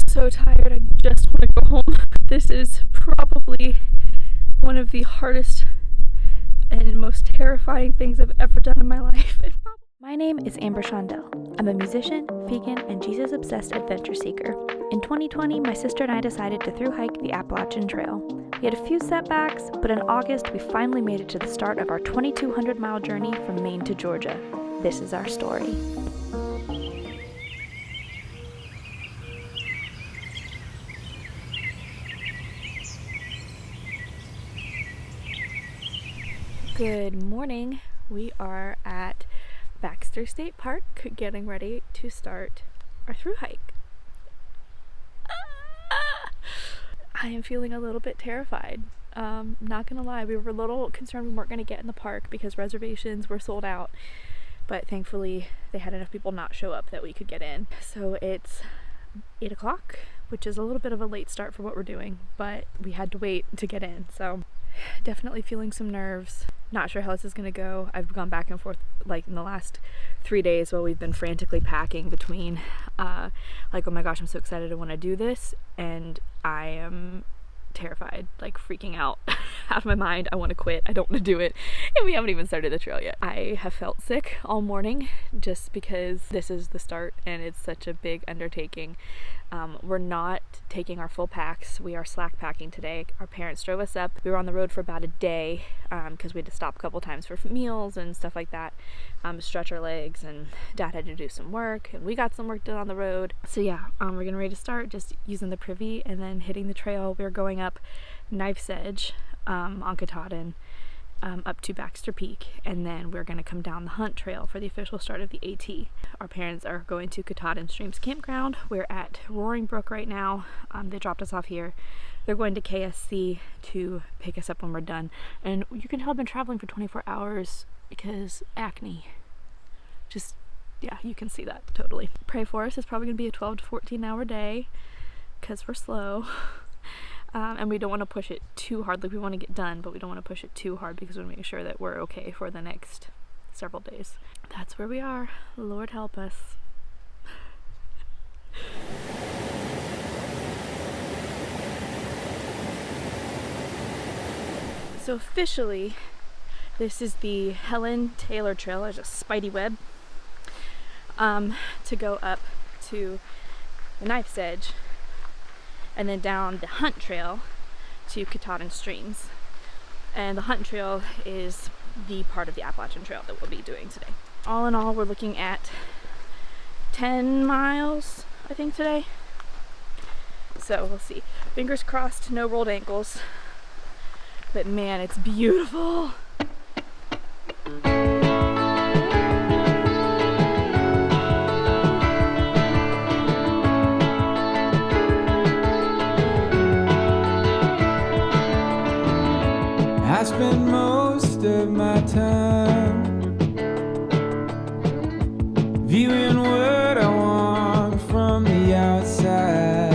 So tired, I just want to go home. This is probably one of the hardest and most terrifying things I've ever done in my life. My name is Amber Shondell. I'm a musician, vegan, and Jesus-obsessed adventure seeker. In 2020, my sister and I decided to thru hike the Appalachian Trail. We had a few setbacks, but in August, we finally made it to the start of our 2,200-mile journey from Maine to Georgia. This is our story. Good morning. We are at Baxter State Park getting ready to start our thru hike. I am feeling a little bit terrified. Not gonna lie, we were a little concerned we weren't gonna get in the park because reservations were sold out, but thankfully they had enough people not show up that we could get in. So it's 8 o'clock, which is a little bit of a late start for what we're doing, but we had to wait to get in. So definitely feeling some nerves. Not sure how this is gonna go. I've gone back and forth like in the last 3 days while we've been frantically packing between like, oh my gosh, I'm so excited I want to do this, and I am terrified, like freaking out out of my mind. I want to quit. I don't want to do it, and we haven't even started the trail yet. I have felt sick all morning just because this is the start and it's such a big undertaking. We're not taking our full packs. We are slack packing today. Our parents drove us up. We were on the road for about a day because we had to stop a couple times for meals and stuff like that, stretch our legs, and Dad had to do some work, and we got some work done on the road. So yeah, we're getting ready to start, just using the privy and then hitting the trail. We're going up Knife's Edge on Katahdin up to Baxter Peak, and then we're going to come down the Hunt Trail for the official start of the AT. Our parents are going to Katahdin Streams Campground. We're at Roaring Brook right now. They dropped us off here. They're going to KSC to pick us up when we're done. And you can tell I've been traveling for 24 hours because acne. Just, yeah, you can see that totally. Pray for us. It's probably going to be a 12 to 14 hour day because we're slow. And we don't want to push it too hard. Like, we want to get done, but we don't want to push it too hard because we want to make sure that we're okay for the next several days. That's where we are. Lord help us. So officially, this is the Helon Taylor Trail. There's a spidey web to go up to the Knife's Edge, and then down the Hunt Trail to Katahdin Streams. And the Hunt Trail is the part of the Appalachian Trail that we'll be doing today. All in all, we're looking at 10 miles, I think, today. So we'll see. Fingers crossed, no rolled ankles. But man, it's beautiful. I spend most of my time viewing what I want from the outside.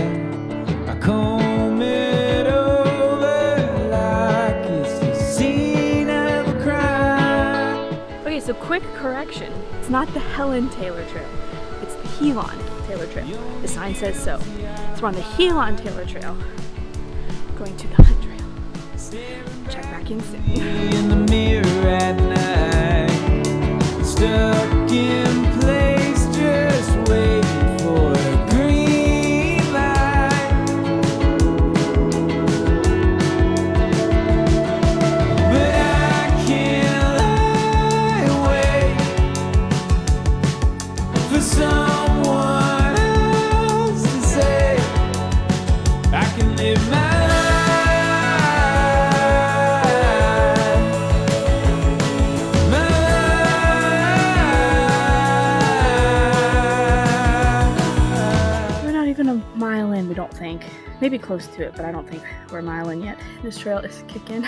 I comb it over like it's the scene of a crime. Okay, so quick correction. It's not the Helon Taylor Trail. It's the Helon Taylor Trail. The sign says so. So we're on the Helon Taylor Trail, going to the Hunt Trail. Check back in soon. In the mirror at night, stuck in place, just waiting for a green light. But I can't lie, wait for someone else to say I can live my maybe close to it, but I don't think we're a mile in yet. This trail is kicking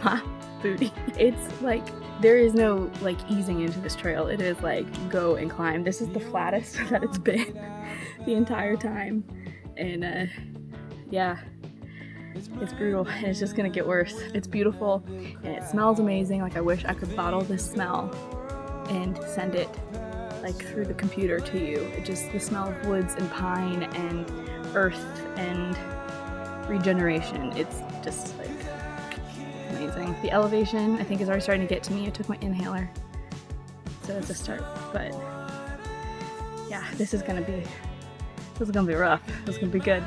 my booty. It's like, there is no like easing into this trail. It is like go and climb. This is the flattest that it's been the entire time, and yeah, it's brutal, and it's just gonna get worse. It's beautiful and it smells amazing. Like, I wish I could bottle this smell and send it like through the computer to you. It just, the smell of woods and pine and earth and regeneration. It's just like amazing. The elevation I think is already starting to get to me. I took my inhaler, so that's a start. But yeah, this is gonna be rough. This is gonna be good.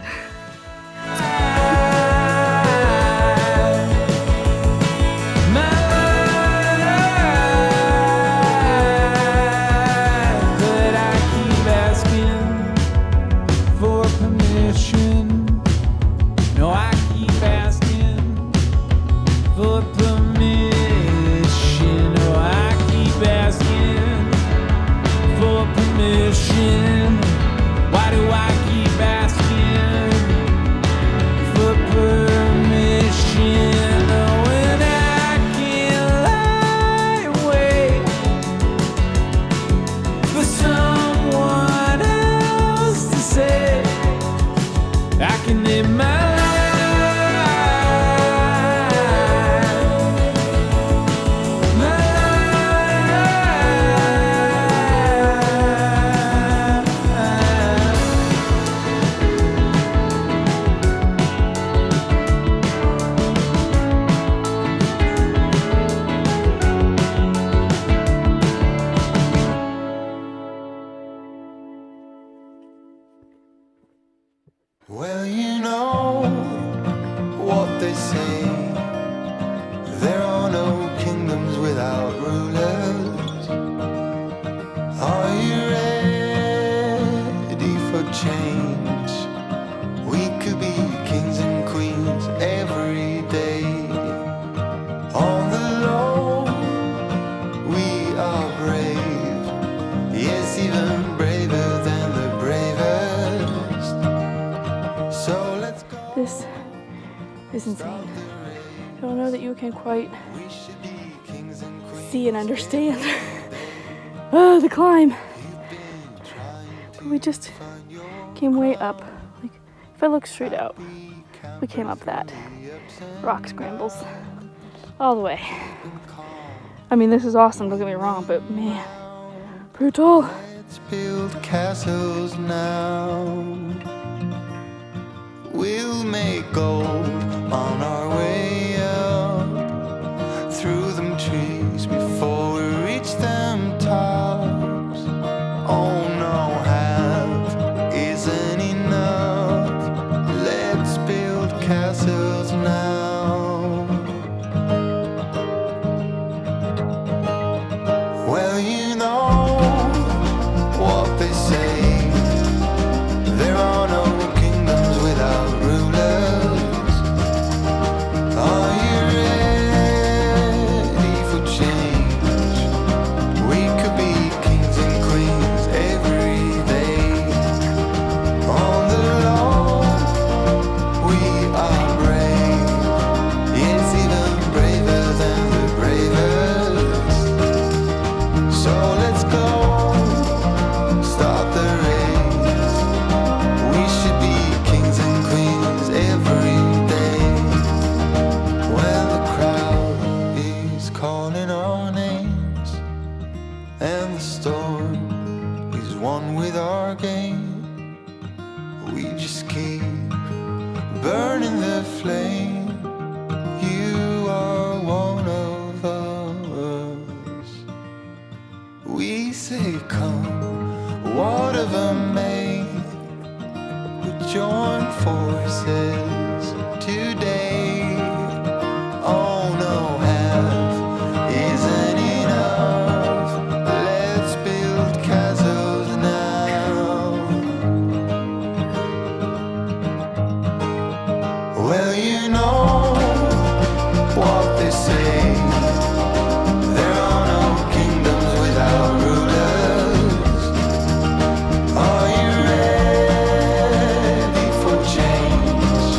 Well, you know what they say, there are no kingdoms without rulers. Are you ready for change? We could be kings and queens every day. On the low, we are brave, yes, even braver than the bravest. So let's go. This is insane. I don't know that you can quite see and understand the climb. But we just came way up. Like, if I look straight out, we came up that. Rock scrambles all the way. I mean, this is awesome, don't get me wrong, but man, brutal. Let's build castles now. We'll make gold on our way up through them trees before we reach them tops. Oh no, half isn't enough. Let's build castles now. Well, you know what they say, there are no kingdoms without rulers. Are you ready for change? We could be kings and queens every day. On the low, we are brave, yes, even braver than the bravest. So let's go, start the race. We should be kings and queens every day. When the crowd is calling our names and the storm is one with our game, we just keep burning the flame. You are one of us. We say come, whatever may, we join forces today. Oh no, half isn't enough. Let's build castles now. Well, you know what they say, there are no kingdoms without rulers. Are you ready for change?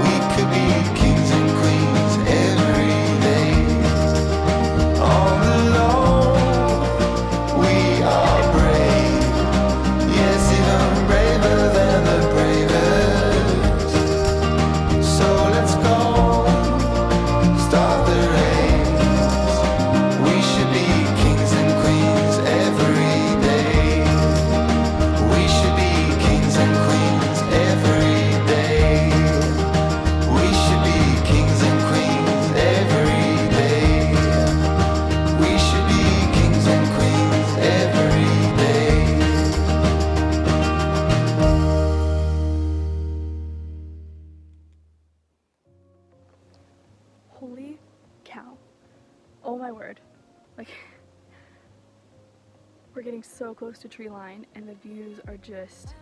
We could be kings and queens every day. On the low, we are brave, yes, even braver than the bravest. Oh my word. Like, we're getting so close to tree line and the views are just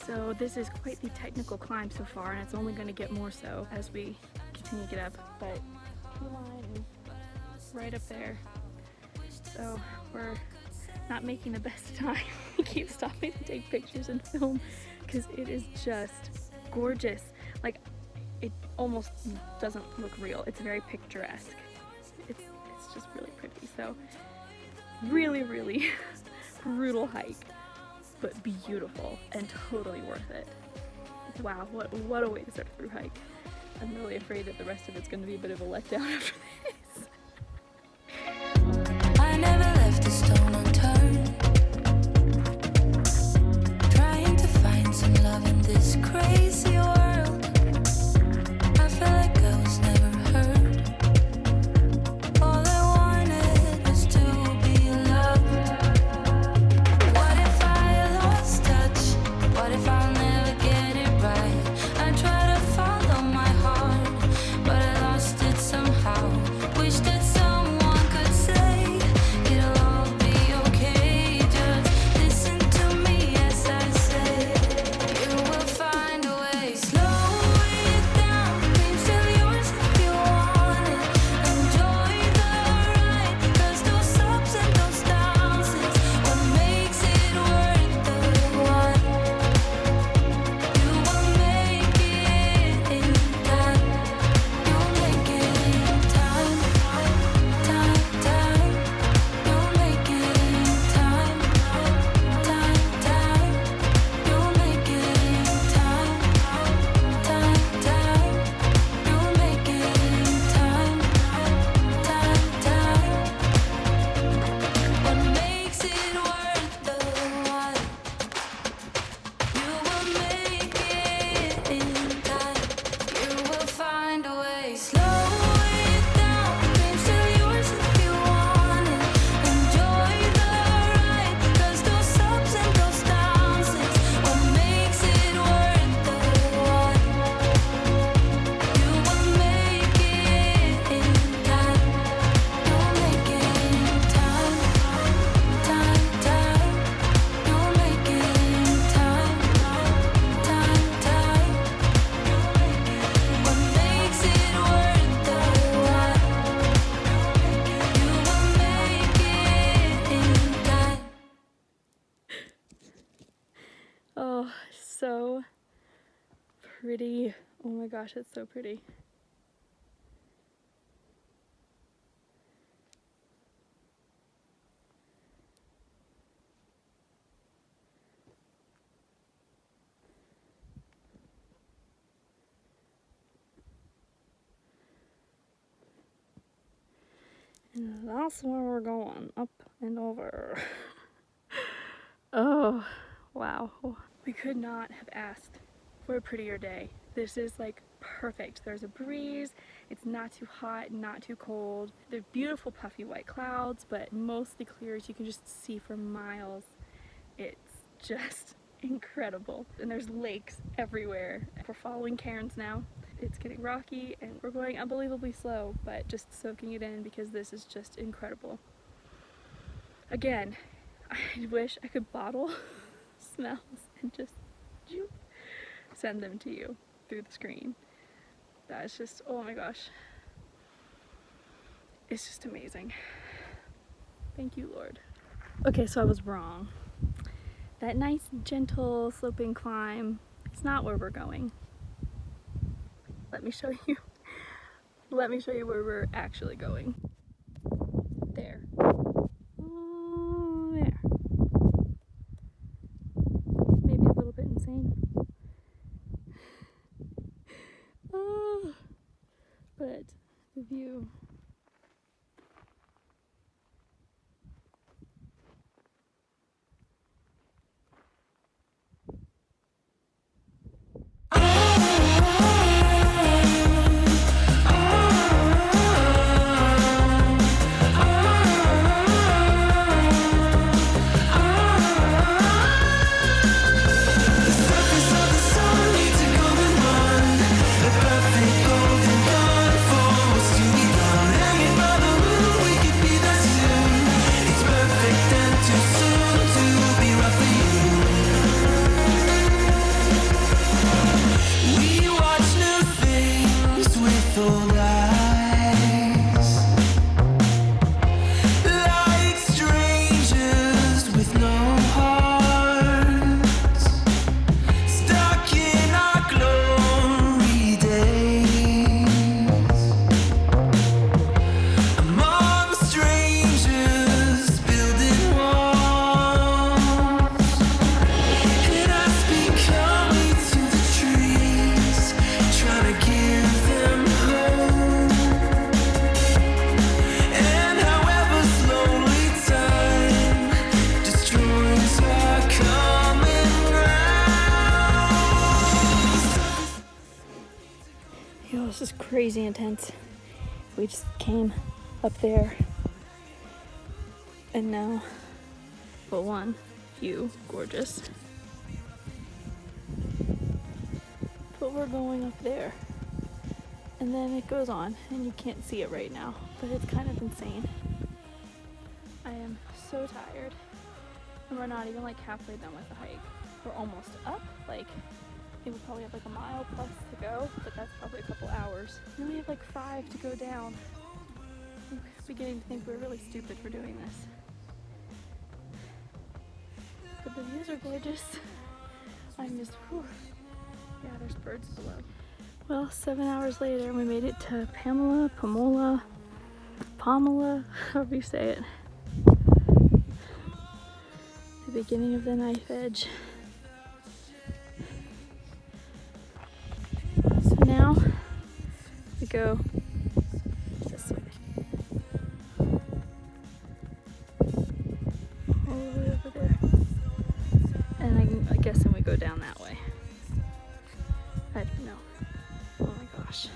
So this is quite the technical climb so far, and it's only going to get more so as we continue to get up, but tree line is right up there. So we're not making the best time. We keep stopping to take pictures and film because it is just gorgeous. Like, it almost doesn't look real. It's very picturesque. It's just really pretty. So really, really brutal hike, but beautiful and totally worth it. Wow, what a way to start a through hike. I'm really afraid that the rest of it's going to be a bit of a letdown after this. I never left a stone unturned, trying to find some love in this crazy world. I felt like I was never heard. All I wanted was to be loved. What if I lost touch? What if I'll never get it right? I try to follow my heart, but I lost it somehow. Wish that someone could say it'll all be okay. Just listen to me as I say. You will find a way. Slow it down. Dreams still yours if you want it. Enjoy the ride, 'cause those ups and those downs is what makes it worth the ride. You will make it in time. You'll make it in time. Time, time. You'll make it in time. Time, time. You'll make it in time. Time, time. You'll make it in time. Time, time. What makes it worth the ride? You will make it in time. You will find a way. Slow it down. Dreams still yours if you want it. Enjoy the ride, 'cause those ups and those downs is what makes it worth the ride. You will make it in time. You'll make it in time. Time, time. You'll make it in time. Time, time. What makes it worth the ride? You will make it in time. Oh, so pretty. Oh my gosh, it's so pretty. And that's where we're going, up and over. Oh, wow. We could not have asked for a prettier day. This is like perfect. There's a breeze, it's not too hot, not too cold. They're beautiful puffy white clouds, but mostly clear as you can just see for miles. It's just incredible. And there's lakes everywhere. We're following cairns now. It's getting rocky and we're going unbelievably slow, but just soaking it in because this is just incredible. Again, I wish I could bottle smells and just send them to you through the screen. That's just, oh my gosh. It's just amazing. Thank you, Lord. Okay, so I was wrong. That nice, gentle, sloping climb is not where we're going. Let me show you. Let me show you where we're actually going. There. Oh, there. Maybe a little bit insane. Oh, but the view. was crazy intense. We just came up there, and now, well, one, view, gorgeous. But we're going up there, and then it goes on, and you can't see it right now, but it's kind of insane. I am so tired, and we're not even like halfway done with the hike. We're almost up, like, I think we probably have like a mile plus to go, but that's probably a couple hours. And we have like 5 to go down. I'm beginning to think we're really stupid for doing this. But the views are gorgeous. I'm just, whew. Yeah, there's birds below. Well, 7 hours later, we made it to Pamela, however you say it. The beginning of the knife edge. So now we go this way. All the way over there. And I guess then we go down that way. I don't know. Oh my gosh.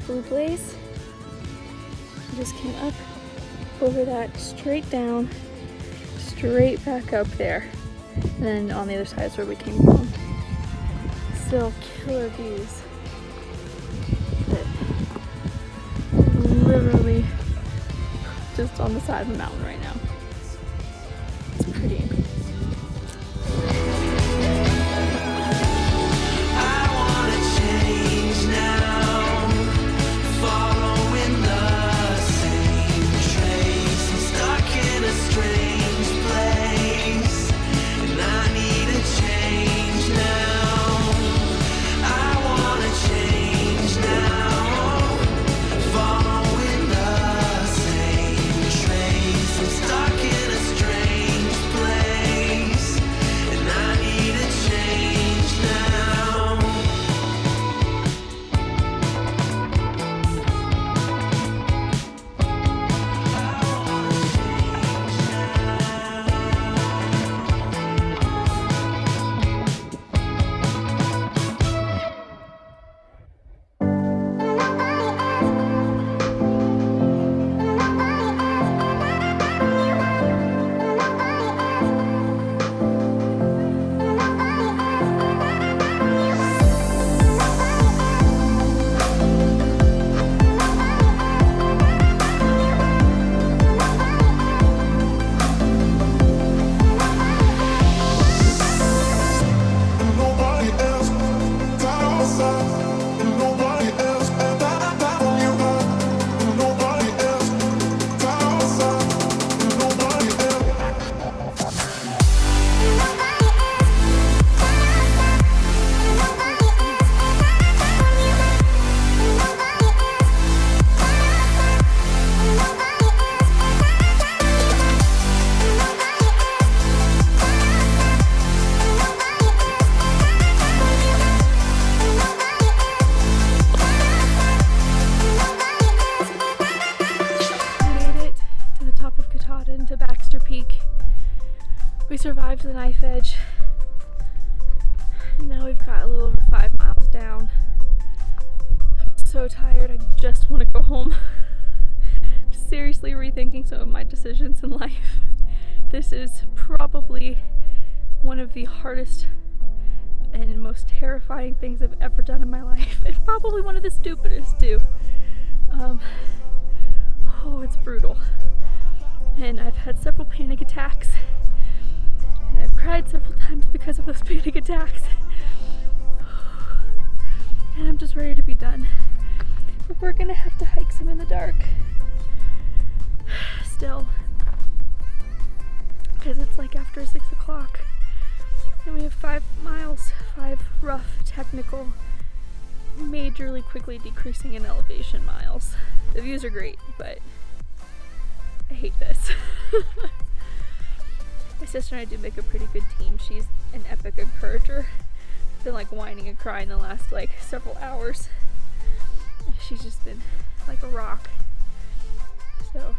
Blue Blaze. I just came up over that, straight down, straight back up there. And then on the other side is where we came from. Still killer views. But literally just on the side of the mountain right now. It's pretty. Katahdin to Baxter Peak. We survived the knife edge. And now we've got a little over 5 miles down. I'm so tired, I just want to go home. Seriously rethinking some of my decisions in life. This is probably one of the hardest and most terrifying things I've ever done in my life. And probably one of the stupidest too. Oh, it's brutal. And I've had several panic attacks. And I've cried several times because of those panic attacks. And I'm just ready to be done. But we're gonna have to hike some in the dark. Still. Because it's like after 6 o'clock. And we have 5 miles, 5 rough, technical, majorly quickly decreasing in elevation miles. The views are great, but I hate this. My sister and I do make a pretty good team. She's an epic encourager. I've been like whining and crying the last like several hours. She's just been like a rock. So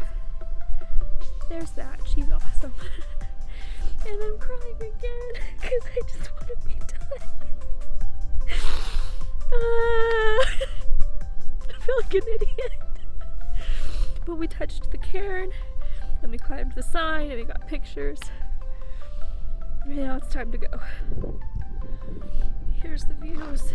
there's that. She's awesome. And I'm crying again because I just want to be done. I feel like an idiot. But we touched the cairn, and we climbed the sign, and we got pictures. And now it's time to go. Here's the views.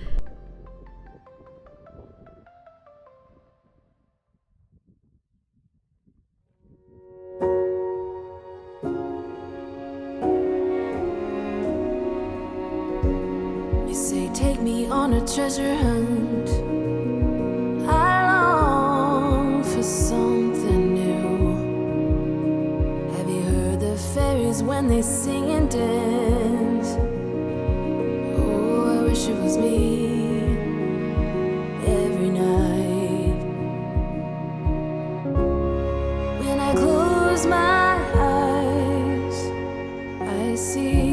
You say take me on a treasure hunt. I long for something new. Have you heard the fairies when they sing and dance? Oh, I wish it was me every night. When I close my eyes, I see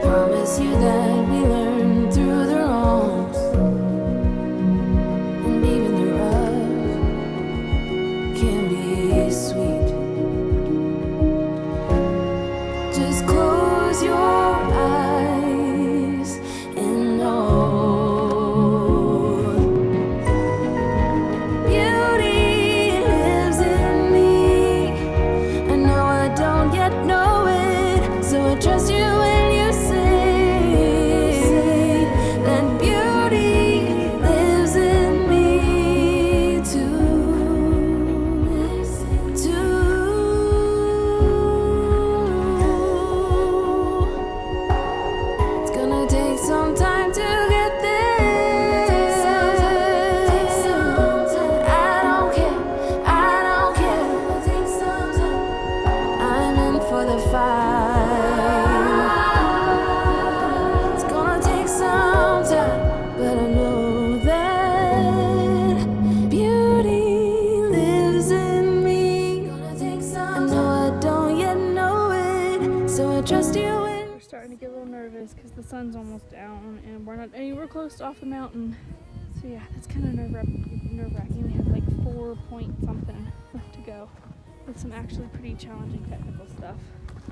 Promise you that we learn through the wrongs, and even the rough can be sweet. Just close your eyes and know beauty lives in me. I know I don't yet know it, so I trust you when you say that beauty lives in me too. It's gonna take some time to get there. I don't care, I don't care. I'm in for the fight. It's gonna take some time, but I know that beauty lives in me. I know I don't yet know it, so I trust you when. We're starting to get a little nervous because the sun's almost down and we're not anywhere close off the mountain. So yeah, it's kind of nerve-wracking. We have like 4 point something left to go with some actually pretty challenging technical stuff.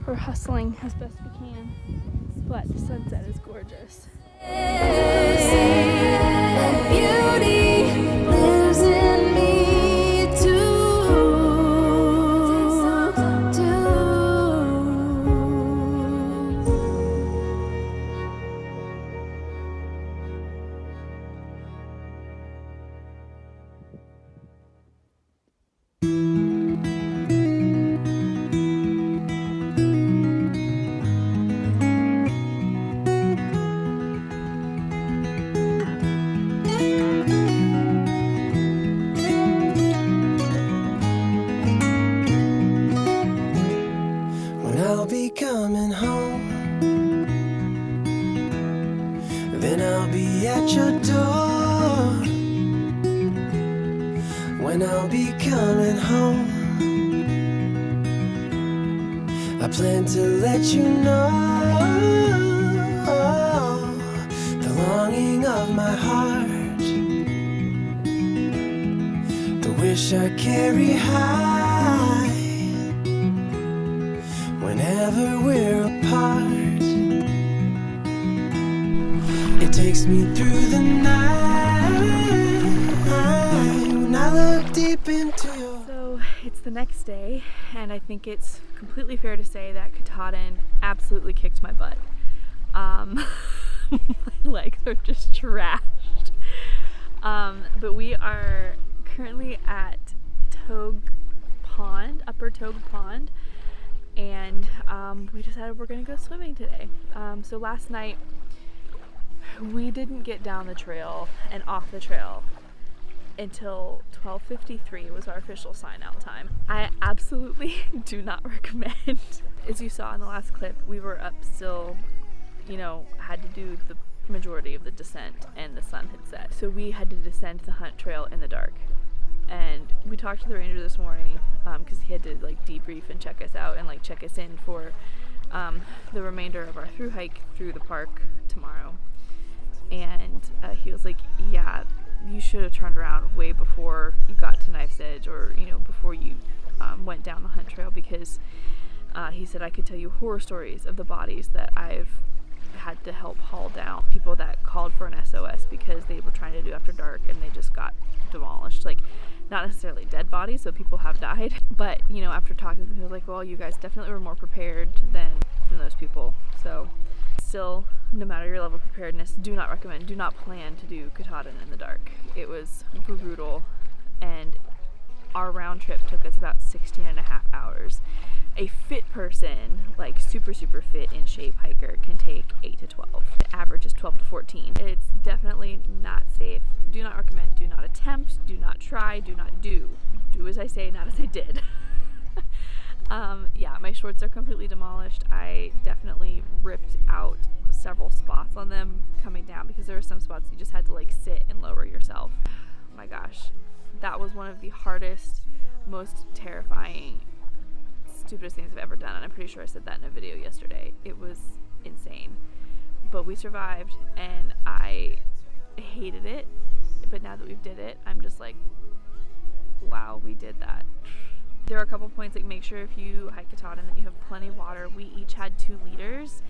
We're hustling as best we can, but the sunset is gorgeous. Beauty lives in me too. When I'll be coming home, then I'll be at your door. When I'll be coming home, I plan to let you know the longing of my heart, the wish I carry high. Whenever we're apart, it takes me through the night when I look deep into your. So it's the next day, and I think it's completely fair to say that Katahdin absolutely kicked my butt. My legs are just trashed. But we are currently at Togue Pond, Upper Togue Pond, and we decided we're gonna go swimming today. So last night we didn't get down the trail and off the trail until 12:53 was our official sign out time. I absolutely do not recommend. As you saw in the last clip, we were up still, you know, had to do the majority of the descent and the sun had set. So we had to descend the hunt trail in the dark. And we talked to the ranger this morning because he had to like debrief and check us out and like check us in for the remainder of our through hike through the park tomorrow. And he was like, yeah, you should have turned around way before you got to Knife's Edge, or you know, before you went down the hunt trail, because he said I could tell you horror stories of the bodies that I've had to help haul down, people that called for an SOS because they were trying to do after dark and they just got demolished. Like, not necessarily dead bodies, so people have died, but you know, after talking to them, he was like, well, you guys definitely were more prepared than those people. So still, no matter your level of preparedness, do not recommend, do not plan to do Katahdin in the dark. It was brutal, and our round trip took us about 16.5 hours. A fit person, like super fit, in shape hiker, can take 8 to 12. The average is 12 to 14. It's definitely not safe. Do not recommend, do not attempt, do not try, do not do. Do as I say, not as I did. Yeah, my shorts are completely demolished. I definitely ripped out several spots on them coming down because there were some spots you just had to like sit and lower yourself. Oh my gosh, that was one of the hardest, most terrifying, stupidest things I've ever done, and I'm pretty sure I said that in a video yesterday. It was insane. but we survived, and I hated it. But now that we've did it, I'm just like, wow, we did that. There are a couple points, like make sure if you hike Katahdin that you have plenty of water. We each had 2 liters,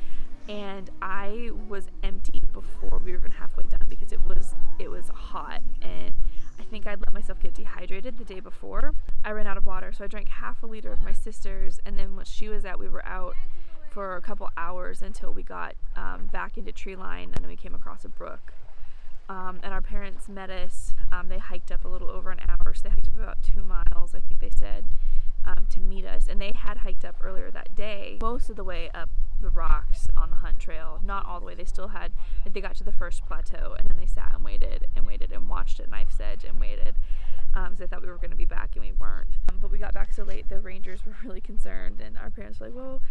and I was empty before we were even halfway done because it was hot, and I think I'd let myself get dehydrated the day before. I ran out of water, so I drank half a liter of my sister's, and then once she was out, we were out for a couple hours until we got back into tree line, and then we came across a brook. And our parents met us. They hiked up a little over an hour, so they hiked up about 2 miles, I think they said, to meet us. And they had hiked up earlier that day, most of the way up the rocks on the Hunt Trail. Not all the way. They still had, they got to the first plateau, and then they sat and waited and watched at Knife's Edge and waited. So they thought we were going to be back, and we weren't. But we got back so late, the rangers were really concerned, and our parents were like, well,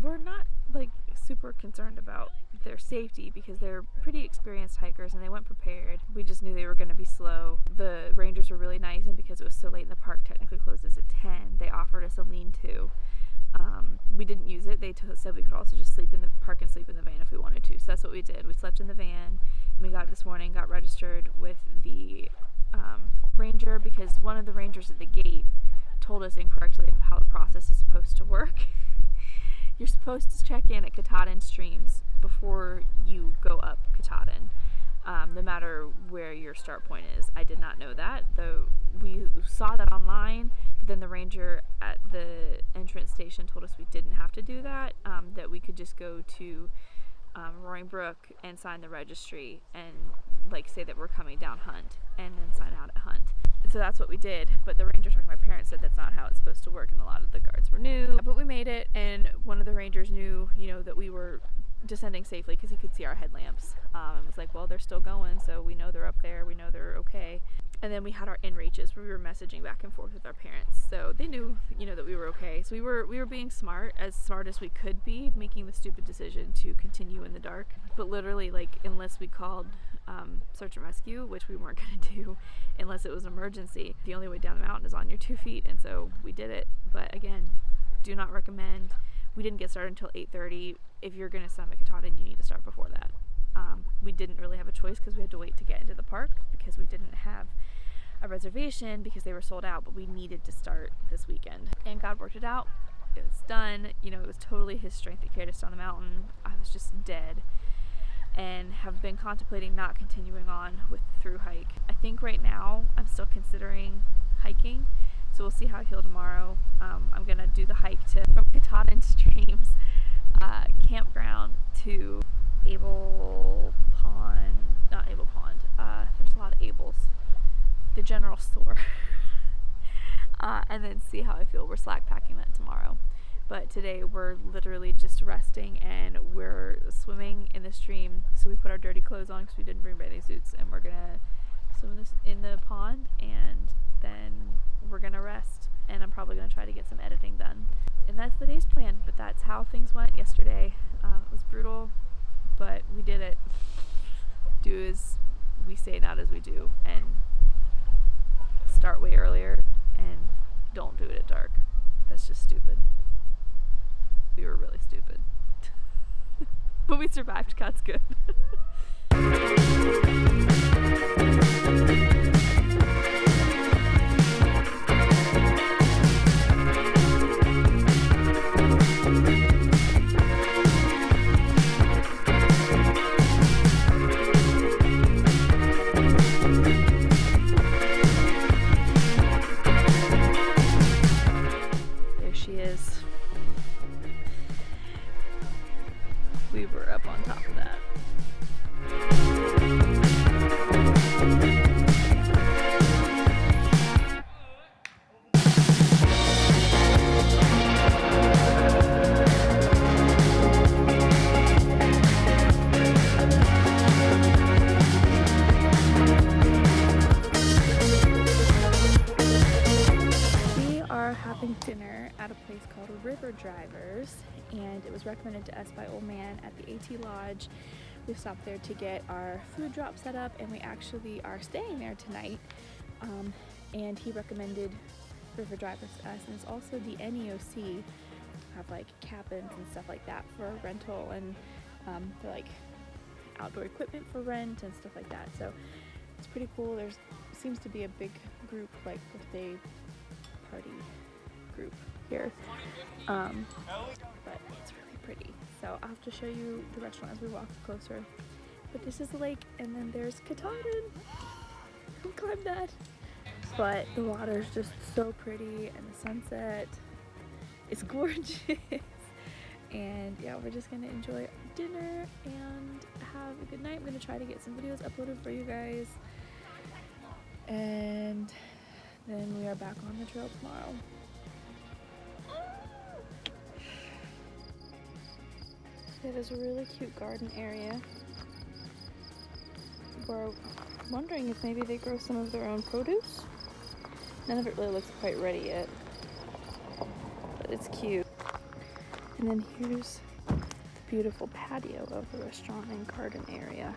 we're not like super concerned about their safety because they're pretty experienced hikers and they went prepared. We just knew they were going to be slow. The rangers were really nice, and because it was so late and the park technically closes at 10, they offered us a lean-to. We didn't use it. They said we could also just sleep in the park and sleep in the van if we wanted to. So that's what we did. We slept in the van, and we got up this morning, got registered with the ranger, because one of the rangers at the gate told us incorrectly how the process is supposed to work. You're supposed to check in at Katahdin streams before you go up Katahdin, no matter where your start point is. I did not know that, though we saw that online, but then the ranger at the entrance station told us we didn't have to do that, that we could just go to Roaring Brook and sign the registry and like say that we're coming down Hunt and then sign out at Hunt. So that's what we did, but the ranger talked to my parents, said that's not how it's supposed to work, and a lot of the guards were new. But we made it, and one of the rangers knew, that we were descending safely because he could see our headlamps. And was like, well, they're still going, so we know they're up there, we know they're okay. And then we had our in-reaches where we were messaging back and forth with our parents, so they knew, that we were okay. So we were being smart as we could be, making the stupid decision to continue in the dark. But literally, like, unless we called search and rescue, which we weren't going to do unless it was an emergency, the only way down the mountain is on your 2 feet, and so we did it. But again, do not recommend. We didn't get started until 8:30. If you're going to summit Katahdin, you need to start before that. We didn't really have a choice because we had to wait to get into the park because we didn't have a reservation because they were sold out, but we needed to start this weekend. And God worked it out. It was done. It was totally His strength that carried us down the mountain. I was just dead and have been contemplating not continuing on with the Thru Hike. I think right now I'm still considering hiking, so we'll see how I feel tomorrow. I'm gonna do the hike from Katahdin Streams campground to there's a lot of Abel's, the general store, and then see how I feel. We're slack packing that tomorrow, but today we're literally just resting, and we're swimming in the stream. So we put our dirty clothes on because we didn't bring bathing suits, and we're gonna swim this in the pond, and then we're gonna rest, and I'm probably gonna try to get some editing done. And that's the day's plan, but that's how things went yesterday. It was brutal, but we did it. Do as we say, not as we do, and start way earlier, and don't do it at dark. That's just stupid. We were really stupid. But we survived. God's good. We were up on top of that. We are having dinner at a place called River Drivers, and it was recommended to us by Old Man at the AT Lodge. We stopped there to get our food drop set up, and we actually are staying there tonight. And he recommended River Drivers to us, and it's also the NEOC have like cabins and stuff like that for rental, and they're like outdoor equipment for rent and stuff like that. So it's pretty cool. There's seems to be a big group, like birthday party group here. But it's really pretty. So I'll have to show you the restaurant as we walk closer. But this is the lake, and then there's Katahdin. Come climb that. But the water is just so pretty, and the sunset is gorgeous. And yeah, we're just gonna enjoy dinner and have a good night. I'm gonna try to get some videos uploaded for you guys, and then we are back on the trail tomorrow. Yeah, there's a really cute garden area. We're wondering if maybe they grow some of their own produce. None of it really looks quite ready yet, but it's cute. And then here's the beautiful patio of the restaurant and garden area.